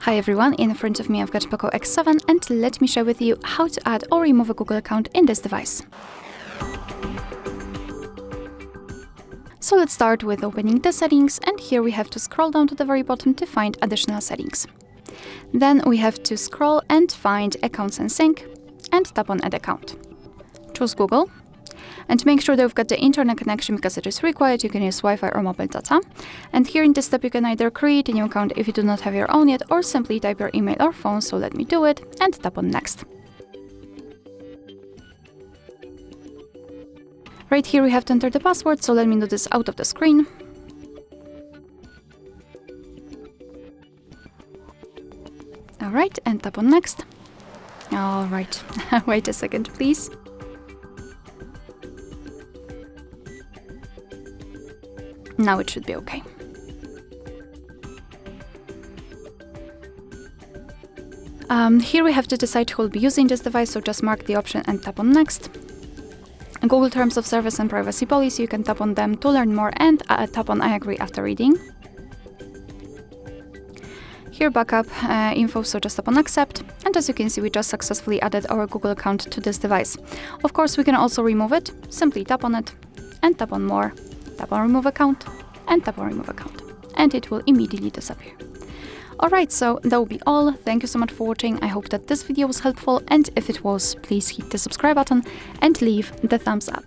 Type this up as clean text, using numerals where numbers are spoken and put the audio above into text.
Hi everyone, in front of me I've got POCO X7 and let me share with you how to add or remove a Google account in this device. So let's start with opening the settings, and here we have to scroll down to the very bottom to find additional settings. Then we have to scroll and find Accounts and Sync and tap on Add Account. Choose Google and make sure that you've got the internet connection because it is required. You can use Wi-Fi or mobile data. And here in this step you can either create a new account if you do not have your own yet, or simply type your email or phone. So let me do it and tap on Next. Right here we have to enter the password, so let me do this out of the screen. Alright, and tap on Next. Alright, wait a second please. Now it should be okay. Here we have to decide who will be using this device, so just mark the option and tap on Next. Google Terms of Service and Privacy Policy, you can tap on them to learn more and tap on I agree after reading. Here backup info, so just tap on Accept, and as you can see we just successfully added our Google account to this device. Of course we can also remove it, simply tap on it and tap on More, tap on Remove Account and tap on Remove Account, and it will immediately disappear. Alright, so that will be all. Thank you so much for watching. I hope that this video was helpful, and if it was, please hit the subscribe button and leave the thumbs up.